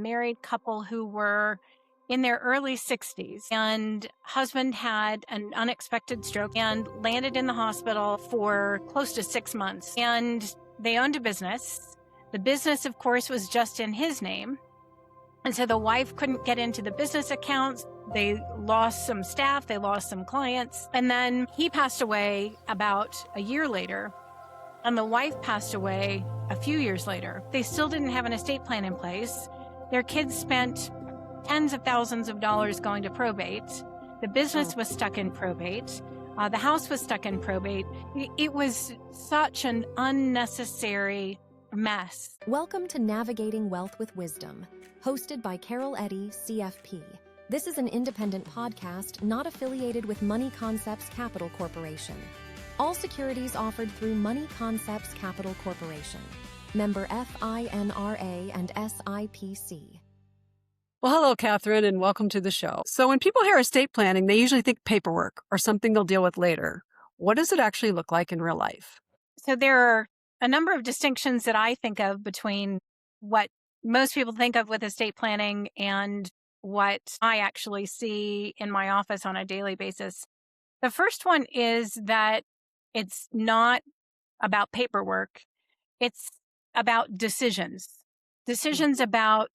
married couple who were in their early 60s, and husband had an unexpected stroke and landed in the hospital for close to 6 months. And they owned a business. The business, of course, was just in his name. And so the wife couldn't get into the business accounts. They lost some staff, they lost some clients. And then he passed away about a year later, and the wife passed away a few years later. They still didn't have an estate plan in place. Their kids spent tens of thousands of dollars going to probate. The business was stuck in probate. The house was stuck in probate. It was such an unnecessary mess. Welcome to Navigating Wealth with Wisdom, hosted by Carol Eddy, CFP. This is an independent podcast not affiliated with Money Concepts Capital Corporation. All securities offered through Money Concepts Capital Corporation. Member FINRA and SIPC. Well, hello, Catherine, and welcome to the show. So when people hear estate planning, they usually think paperwork or something they'll deal with later. What does it actually look like in real life? So there are a number of distinctions that I think of between what most people think of with estate planning and what I actually see in my office on a daily basis. The first one is that it's not about paperwork. It's about decisions. Decisions about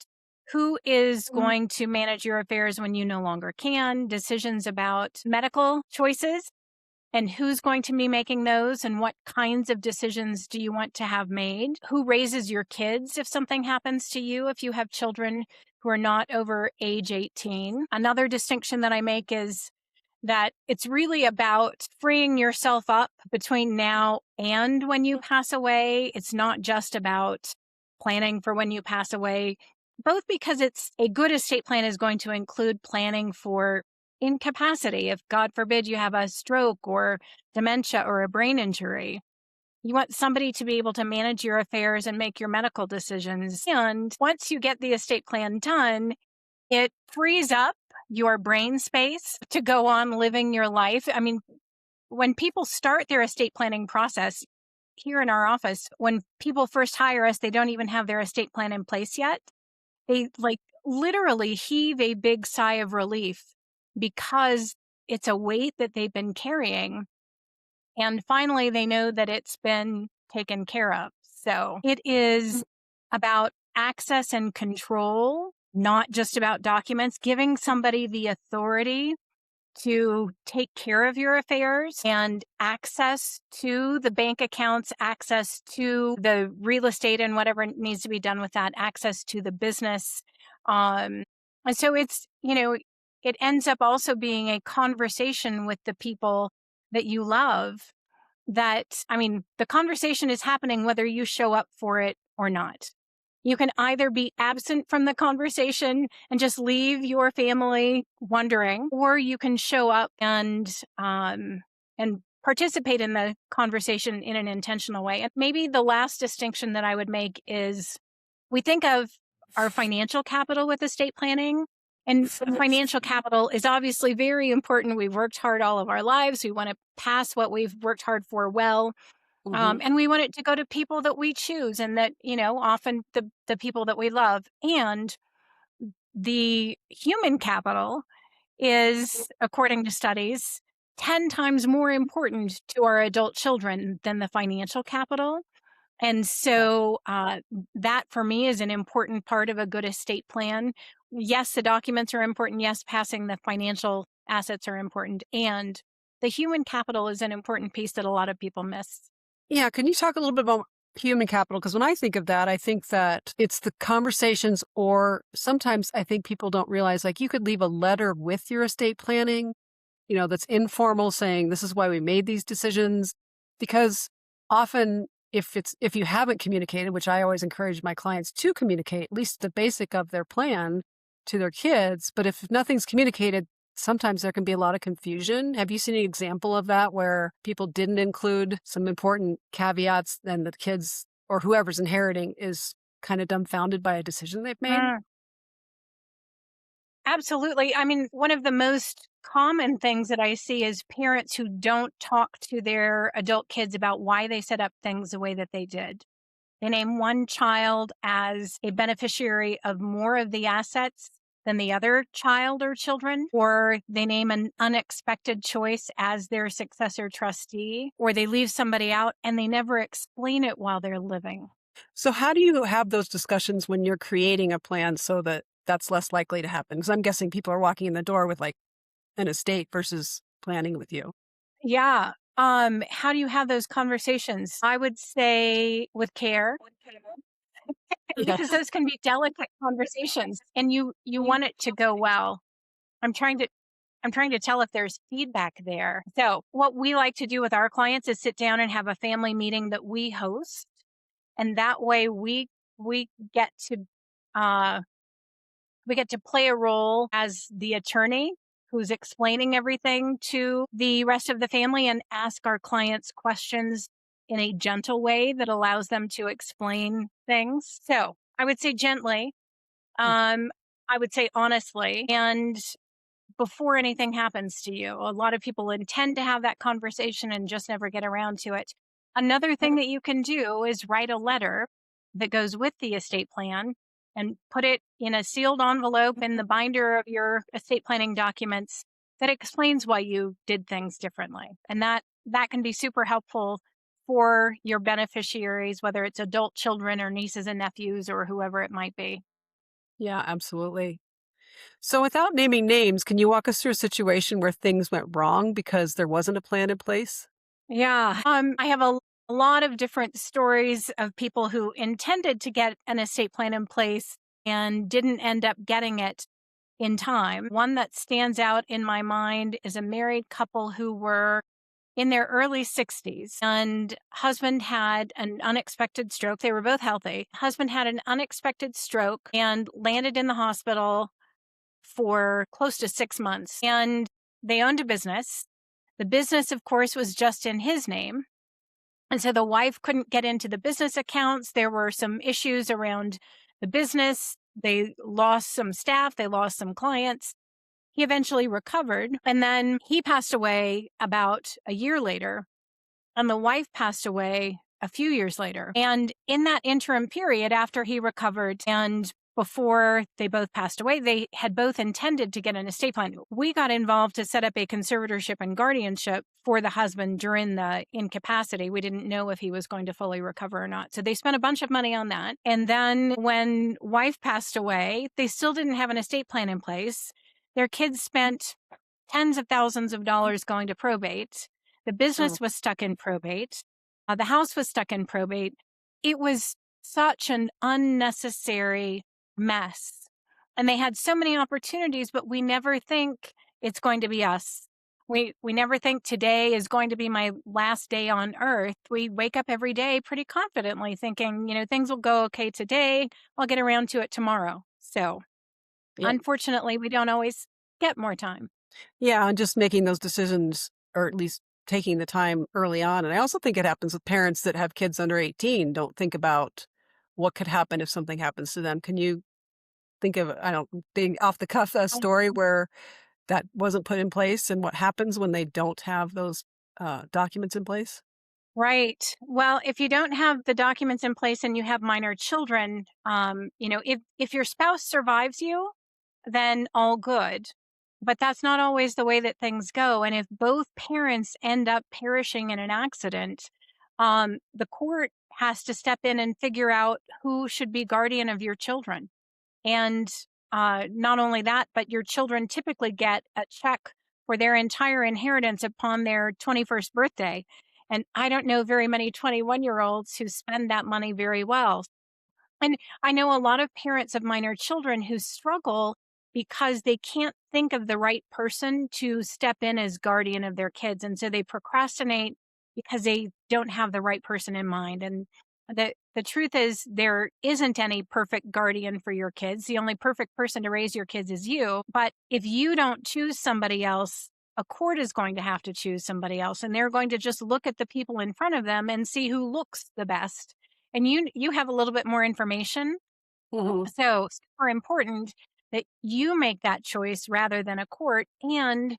who is going to manage your affairs when you no longer can, decisions about medical choices and who's going to be making those and what kinds of decisions do you want to have made, who raises your kids if something happens to you, if you have children who are not over age 18. Another distinction that I make is that it's really about freeing yourself up between now and when you pass away. It's not just about planning for when you pass away, both because it's a good estate plan is going to include planning for incapacity. If God forbid you have a stroke or dementia or a brain injury, you want somebody to be able to manage your affairs and make your medical decisions. And once you get the estate plan done, it frees up your brain space to go on living your life. I mean, when people start their estate planning process here in our office, when people first hire us, they don't even have their estate plan in place yet. They literally heave a big sigh of relief because it's a weight that they've been carrying. And finally, they know that it's been taken care of. So it is about access and control, not just about documents, giving somebody the authority to take care of your affairs and access to the bank accounts, access to the real estate and whatever needs to be done with that, access to the business. And so it's, it ends up also being a conversation with the people that you love that, the conversation is happening whether you show up for it or not. You can either be absent from the conversation and just leave your family wondering, or you can show up and participate in the conversation in an intentional way. And maybe the last distinction that I would make is we think of our financial capital with estate planning, and financial capital is obviously very important. We've worked hard all of our lives. We want to pass what we've worked hard for well. And we want it to go to people that we choose and that, often the people that we love. And the human capital is, according to studies, 10 times more important to our adult children than the financial capital. And so that for me is an important part of a good estate plan. Yes, the documents are important. Yes, passing the financial assets are important. And the human capital is an important piece that a lot of people miss. Yeah, can you talk a little bit about human capital? Because when I think of that, I think that it's the conversations, or sometimes I think people don't realize, you could leave a letter with your estate planning, that's informal, saying this is why we made these decisions. Because often if you haven't communicated, which I always encourage my clients to communicate, at least the basic of their plan to their kids. But if nothing's communicated, sometimes there can be a lot of confusion. Have you seen an example of that where people didn't include some important caveats and the kids or whoever's inheriting is kind of dumbfounded by a decision they've made? Absolutely. One of the most common things that I see is parents who don't talk to their adult kids about why they set up things the way that they did. They name one child as a beneficiary of more of the assets than the other child or children, or they name an unexpected choice as their successor trustee, or they leave somebody out and they never explain it while they're living. So how do you have those discussions when you're creating a plan so that that's less likely to happen? Because I'm guessing people are walking in the door with like an estate versus planning with you. Yeah. How do you have those conversations? I would say with care, Okay. because those can be delicate conversations and you want it to go well. I'm trying to I'm trying to tell if there's feedback there. So, what we like to do with our clients is sit down and have a family meeting that we host, and that way we get to uh we get to play a role as the attorney who's explaining everything to the rest of the family and ask our clients questions in a gentle way that allows them to explain things. So, I would say gently, um I would say honestly, and before anything happens to you. A lot of people intend to have that conversation and just never get around to it. Another thing that you can do is write a letter that goes with the estate plan and put it in a sealed envelope in the binder of your estate planning documents that explains why you did things differently. And that can be super helpful for your beneficiaries, whether it's adult children or nieces and nephews or whoever it might be. Yeah, absolutely. So without naming names, can you walk us through a situation where things went wrong because there wasn't a plan in place? Yeah. I have a lot of different stories of people who intended to get an estate plan in place and didn't end up getting it in time. One that stands out in my mind is a married couple who were in their early 60s, and husband had an unexpected stroke. They were both healthy. Husband had an unexpected stroke and landed in the hospital for close to 6 months. And they owned a business. The business, of course, was just in his name. And so the wife couldn't get into the business accounts. There were some issues around the business. They lost some staff, they lost some clients. He eventually recovered. And then he passed away about a year later. And the wife passed away a few years later. And in that interim period, after he recovered and before they both passed away, they had both intended to get an estate plan. We got involved to set up a conservatorship and guardianship for the husband during the incapacity. We didn't know if he was going to fully recover or not. So they spent a bunch of money on that. And then when wife passed away, they still didn't have an estate plan in place. Their kids spent tens of thousands of dollars going to probate. The Oh, business was stuck in probate. The house was stuck in probate. It was such an unnecessary mess. And they had so many opportunities, but we never think it's going to be us. We never think today is going to be my last day on earth. We wake up every day pretty confidently thinking, things will go okay today. I'll get around to it tomorrow. So yeah. unfortunately, we don't always get more time. Yeah, and just making those decisions or at least taking the time early on. And I also think it happens with parents that have kids under 18, don't think about what could happen if something happens to them. Can you think of, I don't think off the cuff, a story where that wasn't put in place and what happens when they don't have those documents in place? Right. Well, if you don't have the documents in place and you have minor children, if your spouse survives you, then all good. But that's not always the way that things go. And if both parents end up perishing in an accident, the court has to step in and figure out who should be guardian of your children. And not only that, but your children typically get a check for their entire inheritance upon their 21st birthday. And I don't know very many 21-year-olds who spend that money very well. And I know a lot of parents of minor children who struggle because they can't think of the right person to step in as guardian of their kids. And so they procrastinate because they don't have the right person in mind. And the truth is there isn't any perfect guardian for your kids. The only perfect person to raise your kids is you. But if you don't choose somebody else, a court is going to have to choose somebody else. And they're going to just look at the people in front of them and see who looks the best, and you have a little bit more information. Hmm. So super important that you make that choice rather than a court, and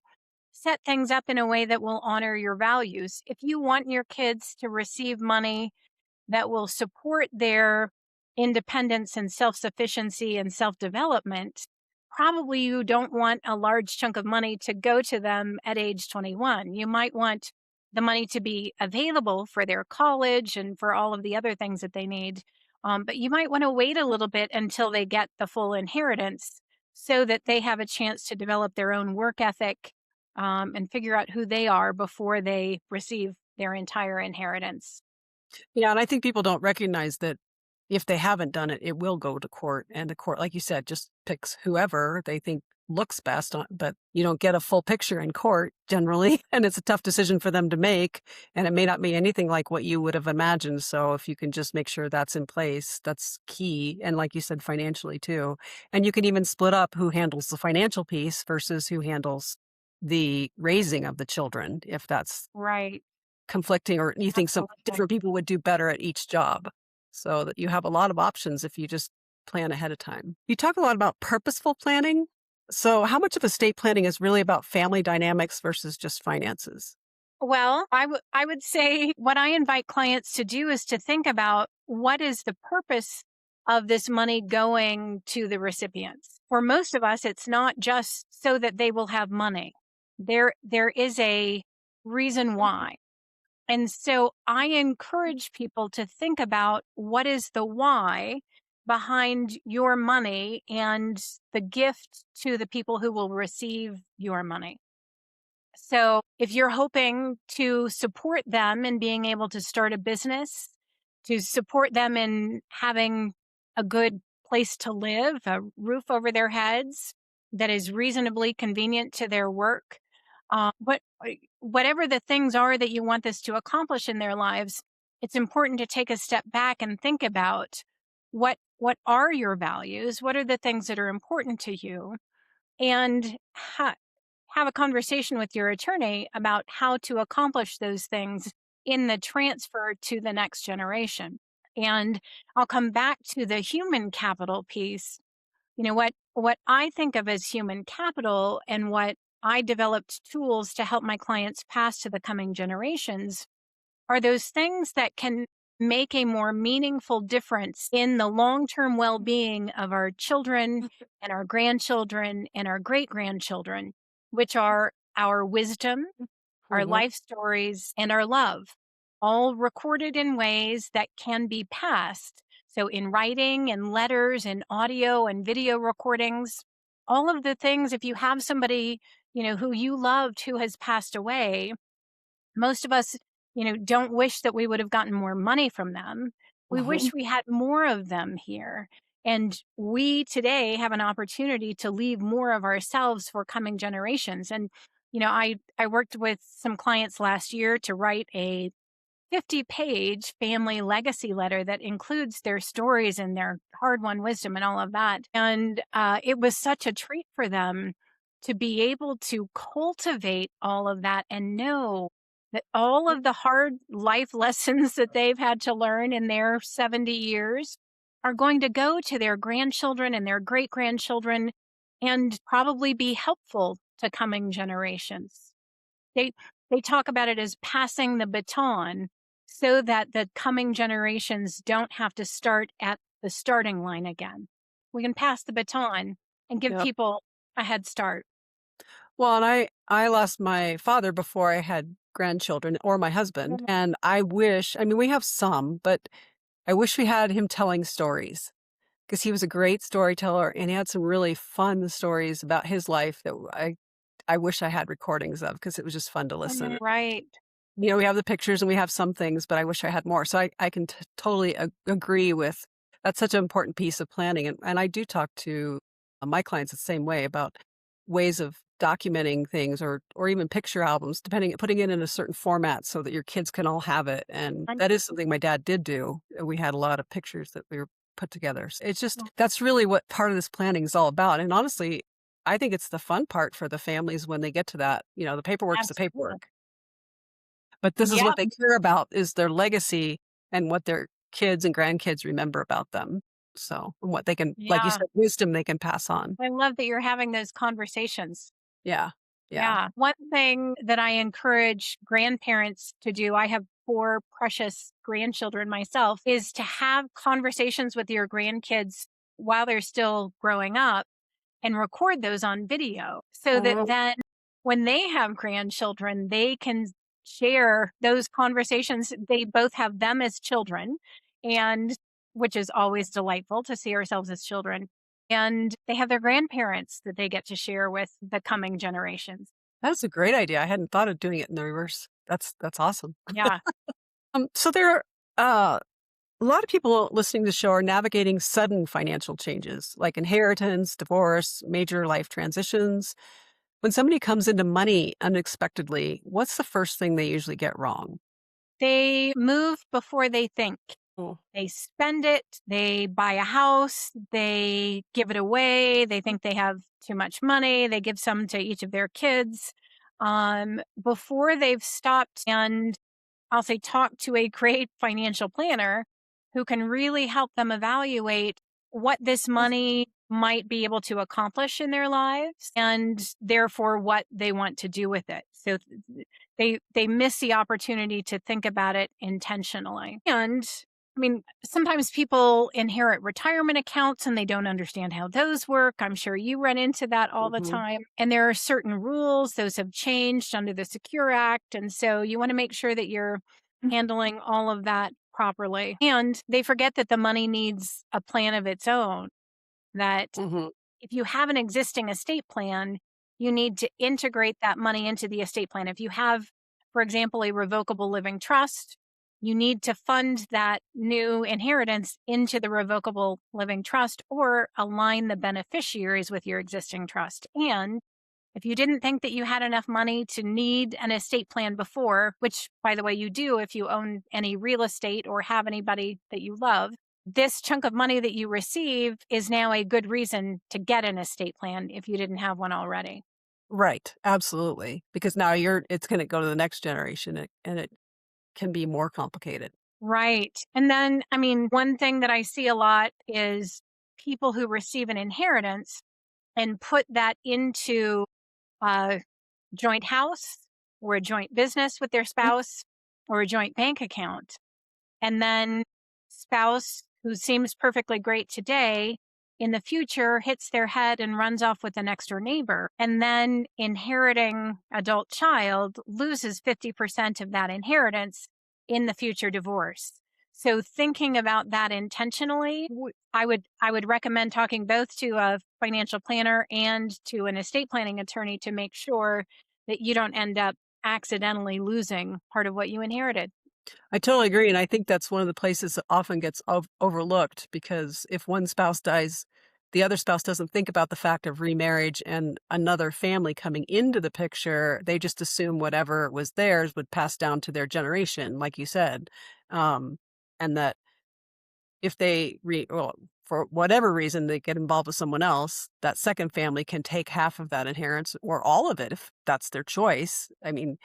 set things up in a way that will honor your values. If you want your kids to receive money that will support their independence and self-sufficiency and self-development, probably you don't want a large chunk of money to go to them at age 21. You might want the money to be available for their college and for all of the other things that they need. But you might want to wait a little bit until they get the full inheritance so that they have a chance to develop their own work ethic, and figure out who they are before they receive their entire inheritance. Yeah, and I think people don't recognize that if they haven't done it, it will go to court, and the court, like you said, just picks whoever they think looks best on, but you don't get a full picture in court generally, and it's a tough decision for them to make, and it may not be anything like what you would have imagined. So if you can just make sure that's in place, that's key. And like you said, financially too. And you can even split up who handles the financial piece versus who handles the raising of the children, if that's Right. conflicting or you think some Absolutely. different people would do better at each job. So that you have a lot of options if you just plan ahead of time. You talk a lot about purposeful planning. So how much of estate planning is really about family dynamics versus just finances? Well, I would say what I invite clients to do is to think about what is the purpose of this money going to the recipients. For most of us, it's not just so that they will have money. There is a reason why. And so I encourage people to think about what is the why behind your money and the gift to the people who will receive your money. So if you're hoping to support them in being able to start a business, to support them in having a good place to live, a roof over their heads that is reasonably convenient to their work, whatever the things are that you want this to accomplish in their lives, it's important to take a step back and think about what are your values, what are the things that are important to you, and have a conversation with your attorney about how to accomplish those things in the transfer to the next generation. And I'll come back to the human capital piece. What I think of as human capital and what I developed tools to help my clients pass to the coming generations are those things that can make a more meaningful difference in the long-term well-being of our children and our grandchildren and our great-grandchildren, which are our wisdom, our Mhm. life stories, and our love, all recorded in ways that can be passed. So, in writing and letters and audio and video recordings, all of the things, if you have somebody, who you loved who has passed away, most of us, don't wish that we would have gotten more money from them. We Mhm. wish we had more of them here. And we today have an opportunity to leave more of ourselves for coming generations. And, I worked with some clients last year to write a 50-page family legacy letter that includes their stories and their hard-won wisdom and all of that. And it was such a treat for them to be able to cultivate all of that and know that all of the hard life lessons that they've had to learn in their 70 years are going to go to their grandchildren and their great-grandchildren and probably be helpful to coming generations. They they talk about it as passing the baton so that the coming generations don't have to start at the starting line again. We can pass the baton and give Yep. people a head start. Well, and I lost my father before I had grandchildren or my husband, Mhm. and I mean, we have some, but I wish we had him telling stories because he was a great storyteller and he had some really fun stories about his life that I wish I had recordings of because it was just fun to listen. Right. We have the pictures and we have some things, but I wish I had more. So I can totally agree with that's such an important piece of planning. And I do talk to my clients the same way about ways of documenting things or even picture albums, putting it in a certain format so that your kids can all have it. And And- that is something my dad did do. We had a lot of pictures that we were put together. So it's just that's really what part of this planning is all about. And honestly, I think it's the fun part for the families when they get to that. The paperwork's the Absolutely. paperwork. But this is Yeah. what they care about is their legacy and what their kids and grandkids remember about them. So, and what they can, like you Yeah. said, wisdom they can pass on. I love that you're having those conversations. Yeah. Yeah. Yeah. One thing that I encourage grandparents to do, I have 4 precious grandchildren myself, is to have conversations with your grandkids while they're still growing up and record those on video so that Oh, then when they have grandchildren, they can share those conversations. They both have them as children, and which is always delightful to see ourselves as children. And they have their grandparents that they get to share with the coming generations. that's a great idea. I hadn't thought of doing it in the reverse. That's awesome. Yeah, So there are a lot of people listening to the show are navigating sudden financial changes like inheritance, divorce, major life transitions. When somebody comes into money unexpectedly, what's the first thing they usually get wrong? they move before they think. Oh. They spend it, they buy a house, they give it away, they think they have too much money, they give some to each of their kids, before they've stopped and I'll say talk to a great financial planner who can really help them evaluate what this money might be able to accomplish in their lives and therefore what they want to do with it. So they miss the opportunity to think about it intentionally. And I mean, sometimes people inherit retirement accounts and they don't understand how those work. I'm sure you run into that all the Mhm. time. And there are certain rules, those have changed under the Secure Act. And so you want to make sure that you're handling all of that properly. And they forget that the money needs a plan of its own, that Mhm. if you have an existing estate plan, you need to integrate that money into the estate plan. If you have, for example, a revocable living trust, you need to fund that new inheritance into the revocable living trust or align the beneficiaries with your existing trust. And if you didn't think that you had enough money to need an estate plan before, which by the way, you do if you own any real estate or have anybody that you love, this chunk of money that you receive is now a good reason to get an estate plan if you didn't have one already. Right, absolutely, because now it's gonna go to the next generation, and it can be more complicated. Right. And then, I mean, one thing that I see a lot is people who receive an inheritance and put that into a joint house or a joint business with their Mm. spouse or a joint bank account. And then spouse who seems perfectly great today in the future hits their head and runs off with the next door neighbor. And then inheriting adult child loses 50% of that inheritance in the future divorce. So thinking about that intentionally, I would recommend talking both to a financial planner and to an estate planning attorney to make sure that you don't end up accidentally losing part of what you inherited. I totally agree, and I think that's one of the places that often gets overlooked because if one spouse dies, the other spouse doesn't think about the fact of remarriage and another family coming into the picture. They just assume whatever was theirs would pass down to their generation, like you said, and that if well, for whatever reason they get involved with someone else, that second family can take half of that inheritance or all of it if that's their choice. I mean,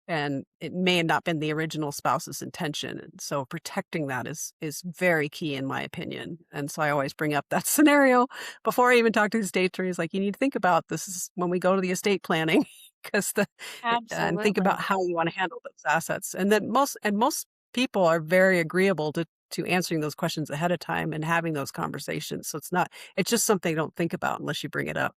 and it may have not been the original spouse's intention, and so protecting that is very key in my opinion, and so I always bring up that scenario before I even talk to the estate attorneys, like, "You need to think about this is when we go to the estate planning, 'cause and think Absolutely. about how you wanna handle those assets," and then most people are very agreeable to answering those questions ahead of time and having those conversations, so it's just something they don't think about unless you bring it up.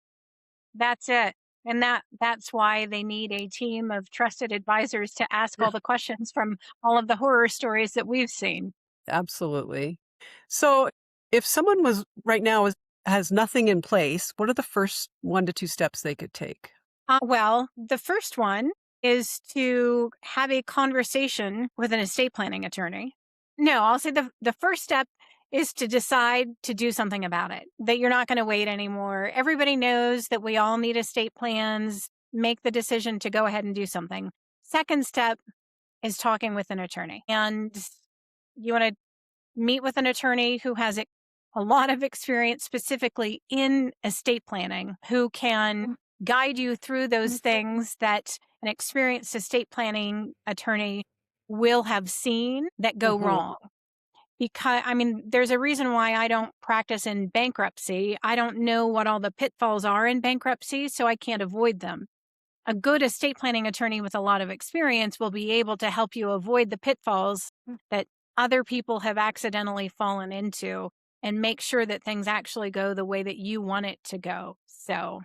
That's it. And that's why they need a team of trusted advisors to ask all the questions from all of the horror stories that we've seen. Absolutely. So, if someone was right now has nothing in place, what are the first 1 to 2 steps they could take? Well, the first one is to have a conversation with an estate planning attorney. No, I'll say the first step is to decide to do something about it, that you're not going to wait anymore. Everybody knows that we all need estate plans. Make the decision to go ahead and do something. Second step is talking with an attorney. And you want to meet with an attorney who has a lot of experience specifically in estate planning, who can guide you through those things that an experienced estate planning attorney will have seen that go Mhm. wrong. Because, I mean, there's a reason why I don't practice in bankruptcy. I don't know what all the pitfalls are in bankruptcy, so I can't avoid them. A good estate planning attorney with a lot of experience will be able to help you avoid the pitfalls that other people have accidentally fallen into and make sure that things actually go the way that you want it to go. So,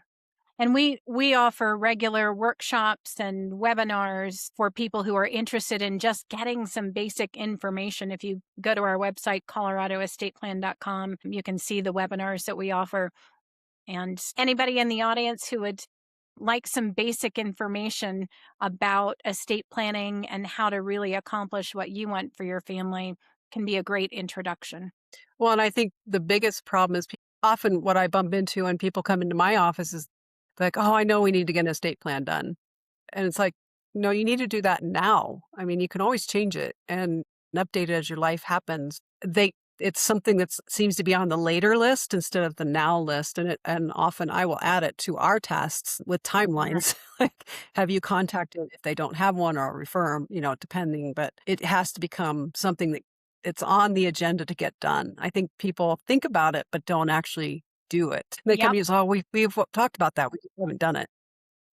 and we offer regular workshops and webinars for people who are interested in just getting some basic information. If you go to our website, coloradoestateplan.com, you can see the webinars that we offer. And anybody in the audience who would like some basic information about estate planning and how to really accomplish what you want for your family can be a great introduction. Well, and I think the biggest problem is often what I bump into when people come into my office is like, oh, I know we need to get an estate plan done. And it's like, no, you need to do that now. I mean, you can always change it and update it as your life happens. It's something that seems to be on the later list instead of the now list. And often I will add it to our tasks with timelines. Like, have you contacted if they don't have one, or I'll refer them, depending, but it has to become something that it's on the agenda to get done. I think people think about it, but don't actually do it. They come Yep. use, oh, we've talked about that. We just haven't done it.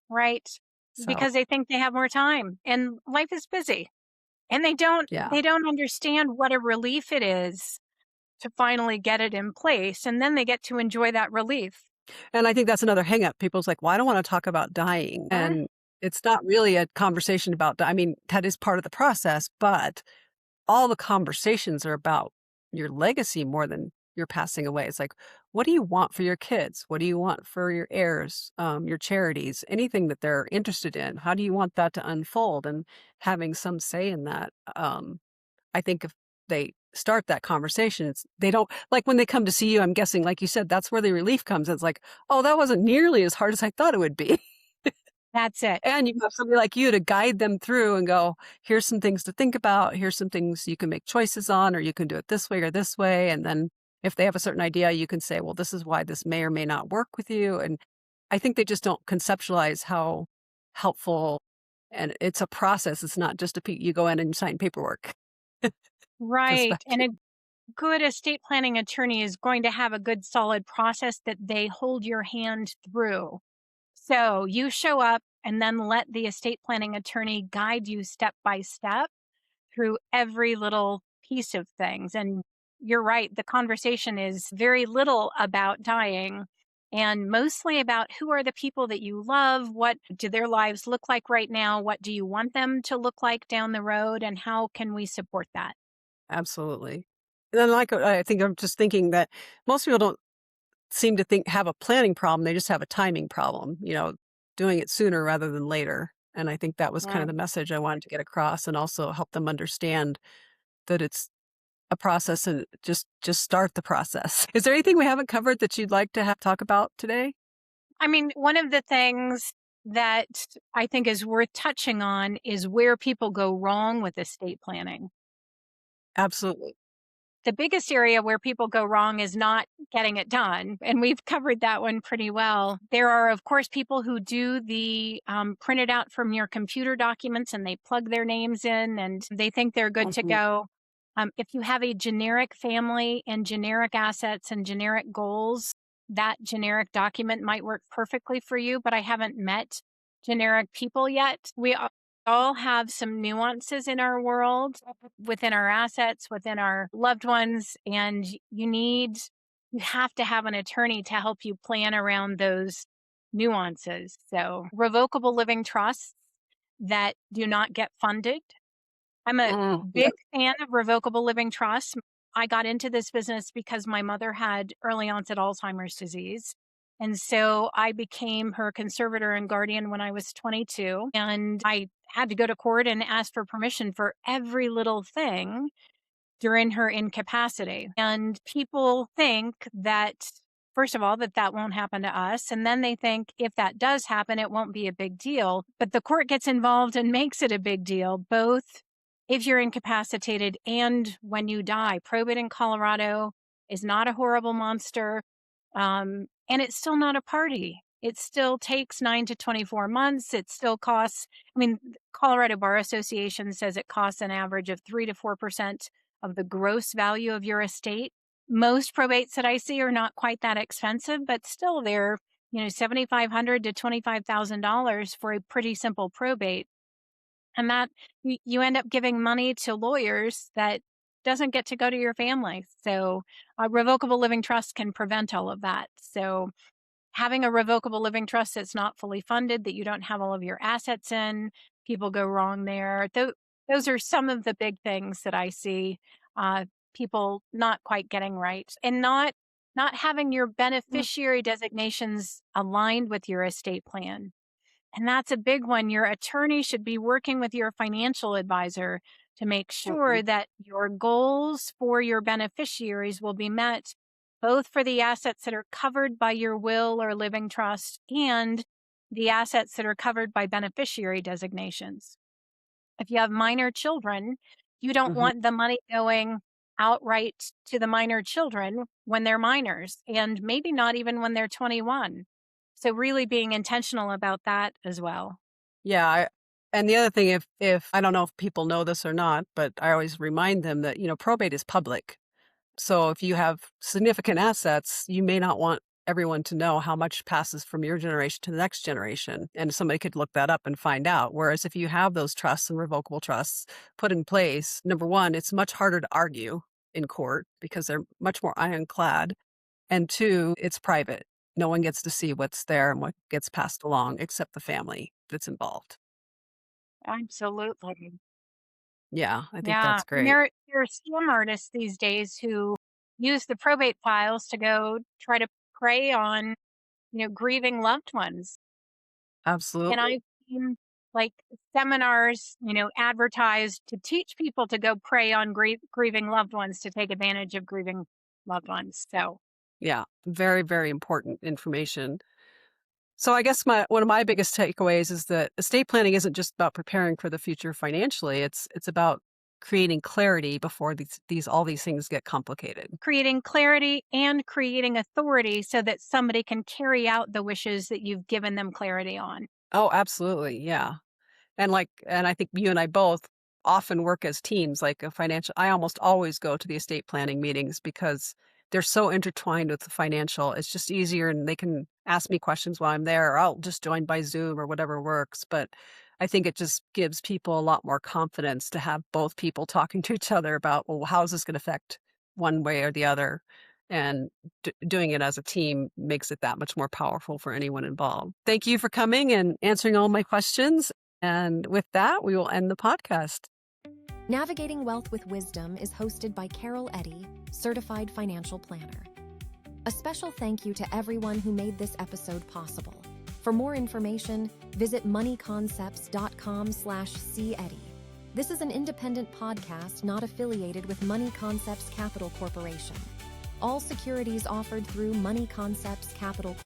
Right. So, Because they think they have more time and life is busy. And they don't yeah. understand what a relief it is to finally get it in place. And then they get to enjoy that relief. And I think that's another hang up. People's like, well, I don't want to talk about dying. And it's not really a conversation about, I mean, that is part of the process, but all the conversations are about your legacy more than your passing away. It's like, what do you want for your kids? What do you want for your heirs, your charities, anything that they're interested in? How do you want that to unfold? And having some say in that, I think if they start that conversation, they don't, like when they come to see you, I'm guessing, like you said, that's where the relief comes. It's like, oh, that wasn't nearly as hard as I thought it would be. That's it. And you have somebody like you to guide them through and go, here's some things to think about. Here's some things you can make choices on, or you can do it this way or this way. And then if they have a certain idea, you can say, well, this is why this may or may not work with you. And I think they just don't conceptualize how helpful, and it's a process. It's not just you go in and sign paperwork. Right. And Perspective. a good estate planning attorney is going to have a good solid process that they hold your hand through. So you show up and then let the estate planning attorney guide you step by step through every little piece of things. And you're right, the conversation is very little about dying and mostly about who are the people that you love, what do their lives look like right now, what do you want them to look like down the road, and how can we support that? Absolutely. And then, I think I'm just thinking that most people don't seem to have a planning problem. They just have a timing problem, doing it sooner rather than later. And I think that was kind of Right. the message I wanted to get across, and also help them understand that it's a process, and just start the process. Is there anything we haven't covered that you'd like to talk about today? I mean, one of the things that I think is worth touching on is where people go wrong with estate planning. Absolutely. The biggest area where people go wrong is not getting it done. And we've covered that one pretty well. There are, of course, people who do the print it out from your computer documents and they plug their names in and they think they're good to Mhm. go. If you have a generic family and generic assets and generic goals, that generic document might work perfectly for you, but I haven't met generic people yet. We all have some nuances in our world, within our assets, within our loved ones, and you have to have an attorney to help you plan around those nuances. So, revocable living trusts that do not get funded. I'm a Yeah. big fan of revocable living trusts. I got into this business because my mother had early onset Alzheimer's disease. And so I became her conservator and guardian when I was 22. And I had to go to court and ask for permission for every little thing during her incapacity. And people think that, first of all, that won't happen to us. And then they think if that does happen, it won't be a big deal. But the court gets involved and makes it a big deal, both if you're incapacitated and when you die. Probate in Colorado is not a horrible monster. And it's still not a party. It still takes 9 to 24 months. It still costs, I mean, Colorado Bar Association says it costs an average of 3 to 4% of the gross value of your estate. Most probates that I see are not quite that expensive, but still they're $7,500 to $25,000 for a pretty simple probate. And that you end up giving money to lawyers that doesn't get to go to your family. So a revocable living trust can prevent all of that. So having a revocable living trust that's not fully funded, that you don't have all of your assets in, people go wrong there. Those are some of the big things that I see uh, people not quite getting right, and not having your beneficiary designations aligned with your estate plan. And that's a big one. Your attorney should be working with your financial advisor to make Mhm. sure that your goals for your beneficiaries will be met, both for the assets that are covered by your will or living trust and the assets that are covered by beneficiary designations. If you have minor children, you don't Mhm. want the money going outright to the minor children when they're minors, and maybe not even when they're 21. So really being intentional about that as well. Yeah, and the other thing, if I don't know if people know this or not, but I always remind them that, probate is public. So if you have significant assets, you may not want everyone to know how much passes from your generation to the next generation. And somebody could look that up and find out. Whereas if you have those trusts and revocable trusts put in place, number one, it's much harder to argue in court because they're much more ironclad. And two, it's private. No one gets to see what's there and what gets passed along except the family that's involved. Absolutely. Yeah, I think Yeah. that's And great. there are scam artists these days who use the probate files to go try to prey on, grieving loved ones. And Absolutely. I've seen like seminars, advertised to teach people to go prey on grieving loved ones to take advantage of grieving loved ones. So Yeah, very, very important information. So I guess one of my biggest takeaways is that estate planning isn't just about preparing for the future financially. It's about creating clarity before these all these things get complicated. creating clarity and creating authority so that somebody can carry out the wishes that you've given them clarity on. Oh, absolutely. Yeah. And I think you and I both often work as teams, like a financial I almost always go to the estate planning meetings because they're so intertwined with the financial. It's just easier and they can ask me questions while I'm there, or I'll just join by Zoom or whatever works. But I think it just gives people a lot more confidence to have both people talking to each other about, well, how is this going to affect one way or the other? And doing it as a team makes it that much more powerful for anyone involved. Thank you for coming and answering all my questions. And with that, we will end the podcast. Navigating Wealth with Wisdom is hosted by Carol Eddy, certified financial planner. A special thank you to everyone who made this episode possible. For more information, visit moneyconcepts.com/ceddy. This is an independent podcast not affiliated with Money Concepts Capital Corporation. All securities offered through Money Concepts Capital